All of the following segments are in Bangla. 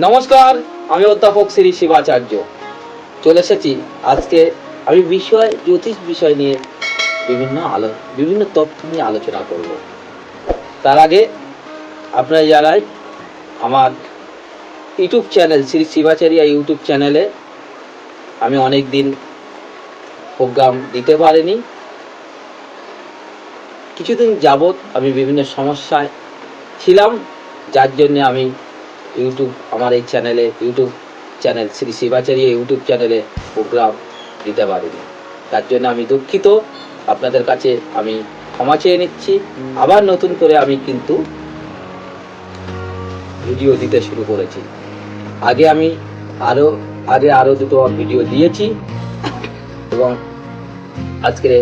নমস্কার, আমি অধ্যাপক শ্রী শিবাচার্য চলে এসেছি। আজকে আমি জ্যোতিষ বিষয় নিয়ে বিভিন্ন তথ্য নিয়ে আলোচনা করব। তার আগে আপনারা জানাই, আমার YouTube channel Shri Shivacharya YouTube চ্যানেলে আমি অনেক দিন প্রোগ্রাম দিতে পারিনি। কিছুদিন যাবৎ আমি বিভিন্ন সমস্যায় ছিলাম, যার জন্য আমি আমার এই YouTube channel Shri Shivacharya YouTube চ্যানেলে প্রোগ্রাম দিতে পারিনি। তার জন্য আমি দুঃখিত। আপনাদের কাছে আমি ক্ষমা চেয়ে নিচ্ছি। আবার নতুন করে আমি কিন্তু ভিডিও দিতে শুরু করেছি। আগে আমি আরো দুটো ভিডিও দিয়েছি এবং আজকে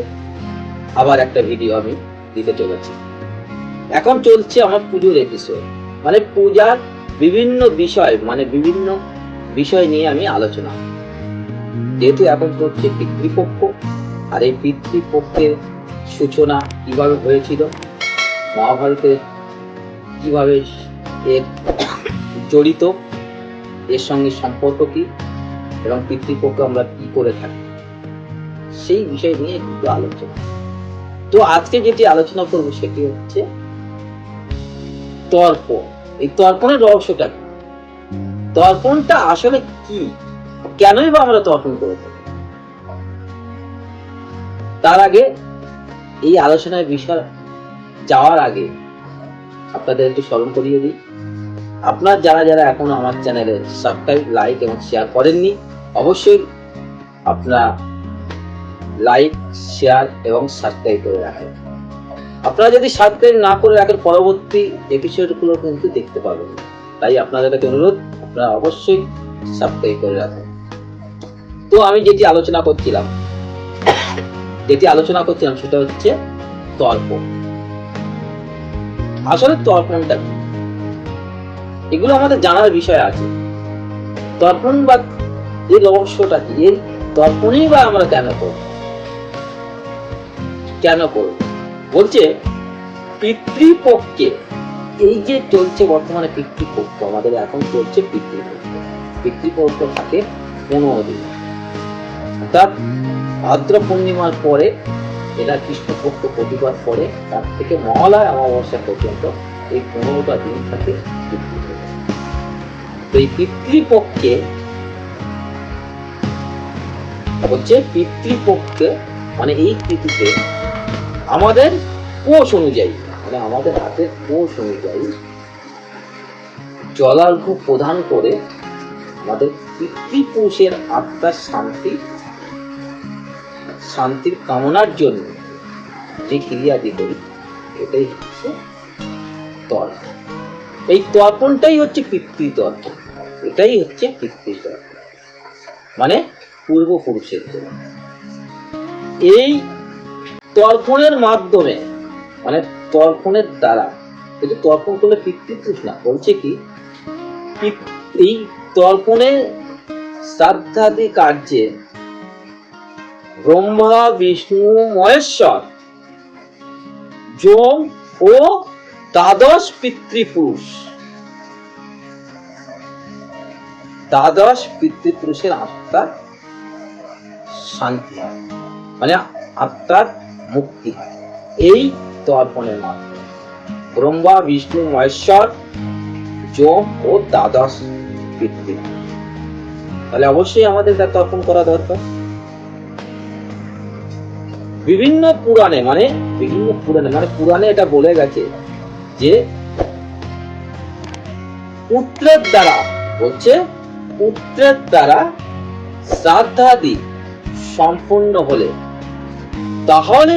আবার একটা ভিডিও আমি দিতে চলেছি। এখন চলছে আমার পুজোর এপিসোড, মানে পূজার বিভিন্ন বিষয় নিয়ে আমি আলোচনা। যেহেতু এখন চলছে পিতৃপক্ষ, আর এই পিতৃপক্ষের সূচনা কিভাবে হয়েছিল, মহাভারতে কিভাবে এর জড়িত, এর সঙ্গে সম্পর্ক কি, এবং পিতৃপক্ষ আমরা কি করে থাকি, সেই বিষয় নিয়ে একটু আলোচনা। তো আজকে যেটি আলোচনা করব সেটি হচ্ছে তর্পণ। এই তর্পণের রহস্যটা কি, তর্পণটা আসলে কি, কেনই বা আমরা তর্পণ করে থাকি। তার আগে এই আলোচনার বিষয় যাওয়ার আগে আপনাদের একটু স্মরণ করিয়ে দিই, আপনার যারা এখনো আমার চ্যানেলে সাবস্ক্রাইব, লাইক এবং শেয়ার করেননি, অবশ্যই আপনারা লাইক, শেয়ার এবং সাবস্ক্রাইব করে রাখেন। আপনারা যদি সাবস্ক্রাইব না করে রাখেন, পরবর্তী এপিসোডগুলো কিন্তু দেখতে পাবেন। তাই আপনাদের কাছে অনুরোধ, আপনারা অবশ্যই সাবস্ক্রাইব করে রাখেন। তো আমি যেটি আলোচনা করছিলাম সেটা হচ্ছে তর্পণ। আসলে তর্পণটা কি, এগুলো আমাদের জানার বিষয় আছে। তর্পণ বা এর রহস্যটা কি, এই তর্পণই বা আমরা কেন করব বলছে পিতৃপক্ষে। এই যে চলছে বর্তমানে পিতৃপক্ষ, আমাদের এখন চলছে পিতৃপক্ষ থাকে 15 দিন, অর্থাৎ ভাদ্র পূর্ণিমার পরে, এটা কৃষ্ণপক্ষ প্রতিবার পরে, তার থেকে মহালয়া অমাবস্যা পর্যন্ত এই 15টা দিন থাকে পিতৃপক্ষ। তো এই পিতৃপক্ষে মানে এই তিথিতে আমাদের কোষ অনুযায়ী, মানে আমাদের হাতের কোষ অনুযায়ী জলার্ঘ্য প্রদান করে আমাদের পিতৃপুরুষের আত্মার শান্তির কামনার জন্য যে ক্রিয়াটি করি, এটাই হচ্ছে তর্পণ। এই তর্পণটাই হচ্ছে পিতৃতর্পণ, এটাই হচ্ছে পিতৃতর্পণ, মানে পূর্বপুরুষের জন্য। এই তর্পণের মাধ্যমে, মানে তর্পণের দ্বারা, কিন্তু তর্পণ করলে পিতৃপুরুষ না, বলছে কি এই তর্পণে শ্রাদ্ধাদি কার্যে ব্রহ্মা, বিষ্ণু, মহেশ্বর, যম ও দ্বাদশ পিতৃপুরুষের আত্মার শান্তি হয়, মানে আত্মার মুক্তি হয় এই তর্পণের মাধ্যমে। ব্রহ্মা, বিষ্ণু, মহেশ্বর, যম ও দ্বাদশ পিতৃপুরুষ, তাহলে অবশ্যই আমাদের তা তর্পণ করা দরকার। বিভিন্ন পুরাণে এটা বলে গেছে যে পুত্রের দ্বারা শ্রাদ্ধাদি সম্পূর্ণ হলে তাহলে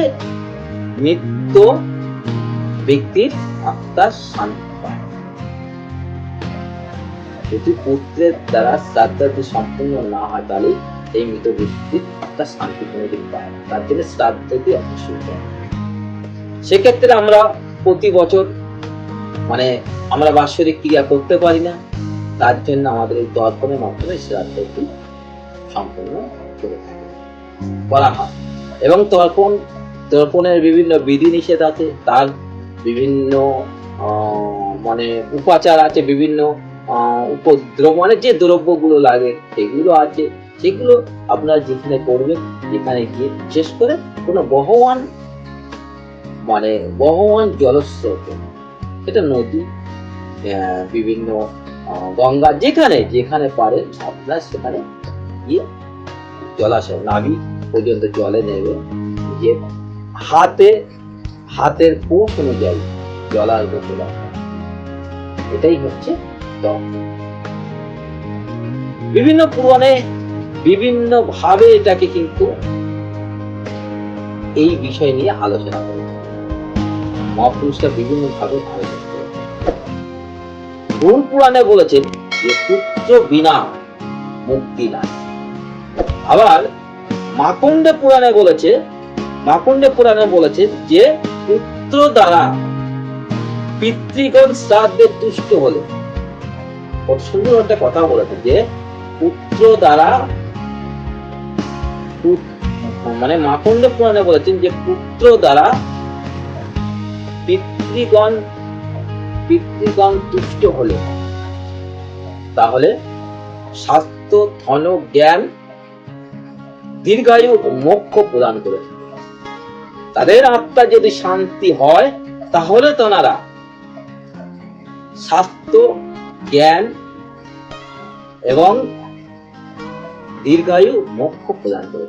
মৃত ব্যক্তির আত্মার শান্তি পায়। যদি পুত্রের দ্বারা শ্রাদ্ধাদি সম্পূর্ণ না হয়, তাহলে এই মৃত ব্যক্তির আত্মার শান্তি কোনোদিন পায়। তার জন্য শ্রাদ্ধাদি অবশ্যই পায়। সেক্ষেত্রে আমরা প্রতি বছর, মানে আমরা বাৎসরিক ক্রিয়া করতে পারি না, তার জন্য আমাদের এই তর্পণের মাধ্যমে শ্রাদ্ধটি সম্পূর্ণ করা হয়। এবং তর্পণের বিভিন্ন বিধি নিষেধ আছে, তার বিভিন্ন মানে উপাচার আছে, বিভিন্ন উপদ্রব মানে যে দ্রব্যগুলো লাগে সেগুলো আছে, সেগুলো আপনারা যেখানে করবেন, যেখানে গিয়ে বিশেষ করে কোনো বহমান জলস্রোত, এটা নদী, বিভিন্ন গঙ্গা, যেখানে যেখানে পারেন আপনার সেখানে গিয়ে জলাশয় নাভি পর্যন্ত জলে নেবে, যে হাতের কোষ অনুযায়ী জলার্ঘ প্রদান, এটাই হচ্ছে দম। বিভিন্ন পুরাণে বিভিন্ন ভাবে এটাকে কিন্তু এই বিষয় নিয়ে আলোচনা করে, মহাপুরুষরা বিভিন্ন ভাবে আলোচনা করে। গরুড় পুরাণে বলেছেন যে পুত্র বিনা মুক্তি নাই। আবার মার্কণ্ডে পুরাণে বলেছে যে পুত্র দ্বারা পিতৃগণ শ্রাদ্ধে তুষ্ট হলে, খুব সুন্দর একটা কথা বলেছে যে পুত্র দ্বারা, মানে মার্কণ্ডে পুরাণে বলেছেন যে পুত্র দ্বারা পিতৃগণ তুষ্ট হলে তাহলে স্বাস্থ্য, ধন, জ্ঞান, দীর্ঘায়ু ও মোক্ষ প্রদান করে। তাদের আত্মা যদি শান্তি হয় তাহলে তোনারা স্বাস্থ্য, জ্ঞান এবং দীর্ঘায়ু, মোক্ষ প্রদান করে।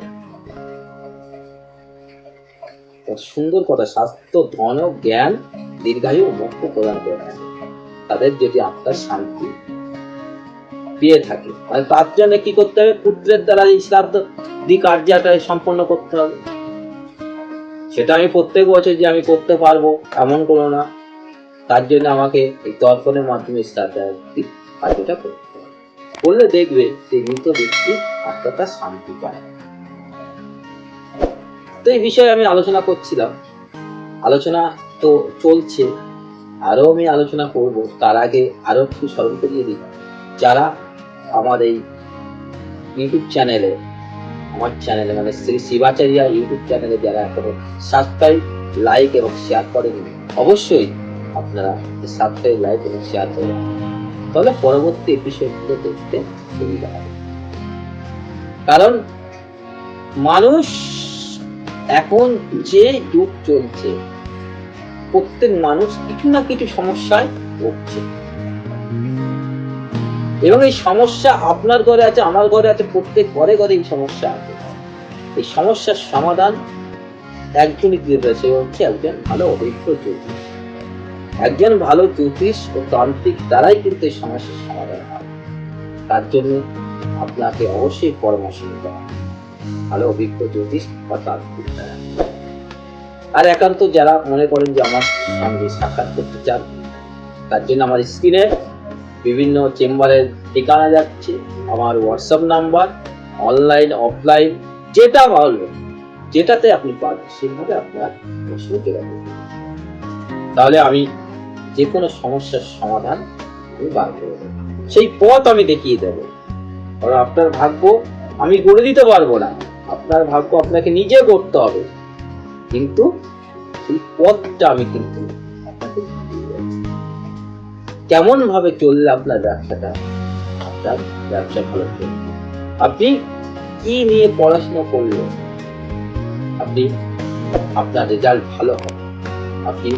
সুন্দর কথা, স্বাস্থ্য, ধন, জ্ঞান, দীর্ঘায়ু, মোক্ষ প্রদান করে তাদের যদি আত্মার শান্তি পেয়ে থাকে। মানে তার জন্য কি করতে হবে? পুত্রের দ্বারা এই শ্রাদ্ধ কার্যটা সম্পন্ন করতে হবে। সেটা আমি প্রত্যেক বছর যে আমি করতে পারবো এমন করো না, তার জন্য আমাকে এই তর্পণের মাধ্যমে শ্রাদ্ধ কার্যটা করতে হবে। করলে দেখবে সেই মৃত ব্যক্তি আত্মাটা শান্তি পায়। তো এই বিষয়ে আমি আলোচনা করছিলাম, আলোচনা তো চলছে, আরো আমি আলোচনা করব। তার আগে আরো একটু স্মরণ করিয়ে দিই, যারা আমার এই ইউটিউব চ্যানেলে, আমার চ্যানেলে মানে শ্রী শিবাচার্য ইউটিউব চ্যানেলে যারা এখনো সাবস্ক্রাইব, লাইক এবং শেয়ার করেননি, অবশ্যই আপনারা সাবস্ক্রাইব, লাইক এবং শেয়ার করবেন, তাহলে পরবর্তী এপিসোডগুলো দেখতে সুবিধা হবে। কারণ মানুষ এখন যে যুগ চলছে, প্রত্যেক মানুষ কিছু না কিছু সমস্যায় ভুগছে, এবং এই সমস্যা আপনার ঘরে আছে, আমার ঘরে আছে, প্রত্যেক ঘরে ঘরে এই সমস্যা আছে। এই সমস্যার সমাধান একজনই দিতে পারে, সে হচ্ছে একজন ভালো অভিজ্ঞ জ্যোতিষ। একজন ভালো জ্যোতিষ ও তান্ত্রিক দ্বারাই কিন্তু এই সমস্যার সমাধান হয়। তার জন্য আপনাকে অবশ্যই পরামর্শ নিতে হবে ভালো অভিজ্ঞ জ্যোতিষ বা তান্ত্রিক দ্বারা। আর একান্ত যারা মনে করেন যে আমার সঙ্গে সাক্ষাৎ করতে চান, তার জন্য আমার স্ক্রিনে বিভিন্ন চেম্বারের ঠিকানা যাচ্ছে, আমার হোয়াটসঅ্যাপ নাম্বার, অনলাইন অফলাইন যেটা ভালো, যেটাতে আপনি পারবেন সেভাবে আপনার প্রশ্ন যোগাযোগ, তাহলে আমি যে কোনো সমস্যার সমাধান আমি বার করে দেবো, সেই পথ আমি দেখিয়ে দেবো। কারণ আপনার ভাগ্য আমি গড়ে দিতে পারবো না, আপনার ভাগ্য আপনাকে নিজে করতে হবে, কিন্তু এই পথটা আমি কিন্তু আপনাকে কেমন ভাবে চললে আপনার ব্যবসাটা, আপনার ব্যবসা ভালো চলবে, আপনি কি নিয়ে পড়াশোনা করলে আপনি আপনার রেজাল্ট ভালো হবে, আপনি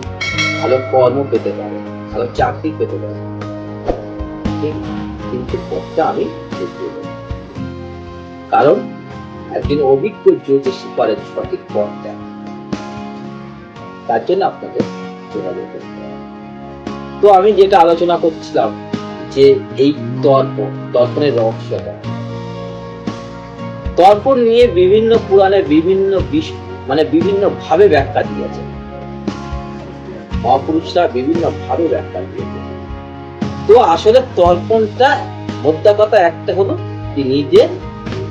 ভালো কর্ম পেতে পারেন, ভালো চাকরি পেতে পারেন, কিন্তু পথটা আমি দেখিয়ে দেব। কারণ একজন অভিজ্ঞ জ্যোতিষী পারেন সঠিক পথটা, তার জন্য আপনাদের যোগাযোগ করতে হবে। তো আমি যেটা আলোচনা করছিলাম যে এই তর্পণের রহস্যটা, তর্পণ নিয়ে বিভিন্ন পুরাণে বিভিন্ন বিভিন্ন ভাবে ব্যাখ্যা দিয়েছে, মহাপুরুষরা বিভিন্ন ভাবে ব্যাখ্যা দিয়েছে। তো আসলে তর্পণটা মোদ্দা কথা একটা হলো যে নিজের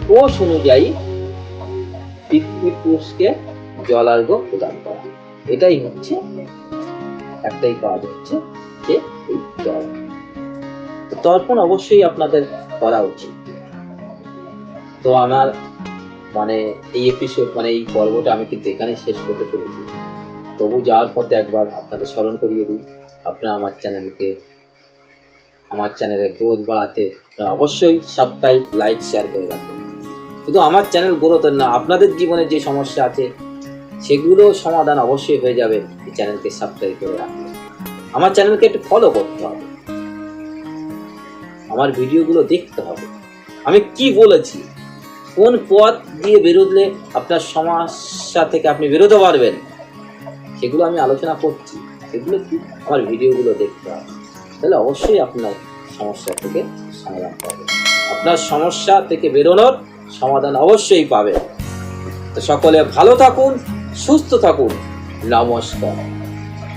কোষ অনুযায়ী পিতৃপুরুষকে জলার্ঘ্য প্রদান করা, এটাই হচ্ছে একটাই কাজ, হচ্ছে যে এই তর্পণ অবশ্যই আপনাদের করা উচিত। তো আমার এই এপিসোড এই পর্বটা আমি কিন্তু এখানে শেষ করতে চলেছি। তবু যাওয়ার পথে একবার আপনাদের স্মরণ করিয়ে দিই, আপনারা আমার চ্যানেলকে আমার চ্যানেলের গ্রোথ বাড়াতে অবশ্যই সাবস্ক্রাইব, লাইক, শেয়ার করে রাখবেন। শুধু আমার চ্যানেল গ্রোথের না, আপনাদের জীবনে যে সমস্যা আছে সেগুলো সমাধান অবশ্যই হয়ে যাবে এই চ্যানেলকে সাবস্ক্রাইব করে রাখবেন। আমার চ্যানেলকে একটু ফলো করতে হবে, আমার ভিডিওগুলো দেখতে হবে, আমি কি বলেছি, কোন পথ দিয়ে বেরোলে আপনার সমস্যা থেকে আপনি বেরোতে পারবেন সেগুলো আমি আলোচনা করছি। সেগুলো কি আমার ভিডিওগুলো দেখতে হবে, তাহলে অবশ্যই আপনার সমস্যা থেকে সমাধান পাবেন। আপনার সমস্যা থেকে বেরোনোর সমাধান অবশ্যই পাবেন। তো সকলে ভালো থাকুন, সুস্থ থাকুন। নমস্কার।